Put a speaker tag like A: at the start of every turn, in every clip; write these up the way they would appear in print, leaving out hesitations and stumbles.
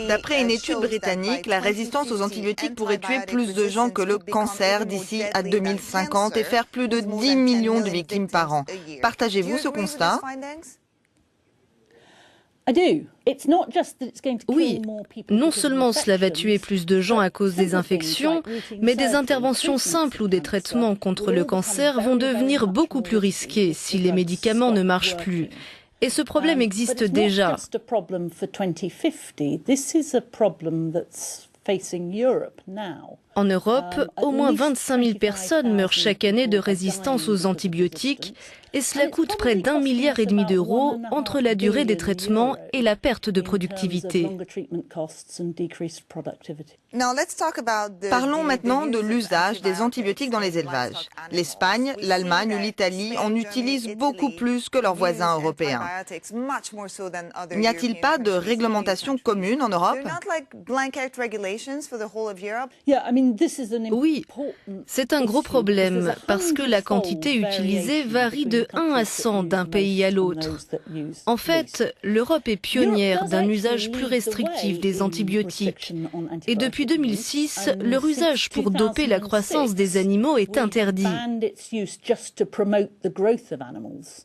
A: D'après une étude britannique, la résistance aux antibiotiques pourrait tuer plus de gens que le cancer d'ici à 2050 et faire plus de 10 millions de victimes par an. Partagez-vous ce constat?
B: Oui, non seulement cela va tuer plus de gens à cause des infections, mais des interventions simples ou des traitements contre le cancer vont devenir beaucoup plus risqués si les médicaments ne marchent plus. Et ce problème existe déjà. En Europe, au moins 25 000 personnes meurent chaque année de résistance aux antibiotiques et cela coûte près d'1,5 milliard d'euros entre la durée des traitements et la perte de productivité.
A: Parlons maintenant de l'usage des antibiotiques dans les élevages. L'Espagne, l'Allemagne ou l'Italie en utilisent beaucoup plus que leurs voisins européens. N'y a-t-il pas de réglementation commune en Europe?
B: Oui, c'est un gros problème parce que la quantité utilisée varie de 1 à 100 d'un pays à l'autre. En fait, l'Europe est pionnière d'un usage plus restrictif des antibiotiques. Et depuis 2006, leur usage pour doper la croissance des animaux est interdit.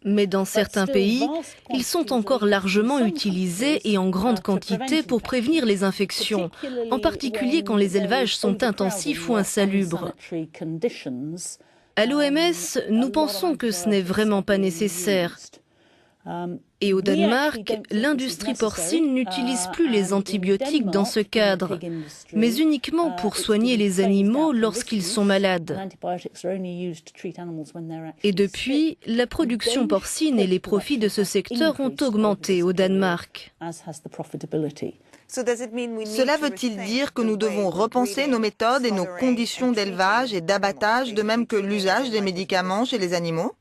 B: Mais dans certains pays, ils sont encore largement utilisés et en grande quantité pour prévenir les infections, en particulier quand les élevages sont intensifs ou insalubres. À l'OMS, nous pensons que ce n'est vraiment pas nécessaire. Et au Danemark, l'industrie porcine n'utilise plus les antibiotiques dans ce cadre, mais uniquement pour soigner les animaux lorsqu'ils sont malades. Et depuis, la production porcine et les profits de ce secteur ont augmenté au Danemark.
A: Cela veut-il dire que nous devons repenser nos méthodes et nos conditions d'élevage et d'abattage, de même que l'usage des médicaments chez les animaux?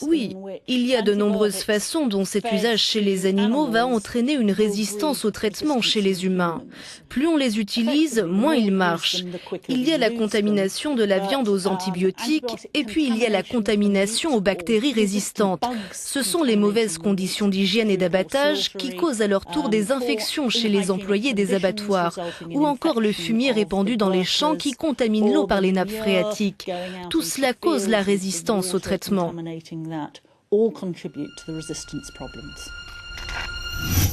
B: Oui, il y a de nombreuses façons dont cet usage chez les animaux va entraîner une résistance aux traitements chez les humains. Plus on les utilise, moins ils marchent. Il y a la contamination de la viande aux antibiotiques et puis il y a la contamination aux bactéries résistantes. Ce sont les mauvaises conditions d'hygiène et d'abattage qui causent à leur tour des infections chez les employés des abattoirs ou encore le fumier répandu dans les champs qui contamine l'eau par les nappes phréatiques. Tout cela cause la résistance au traitement.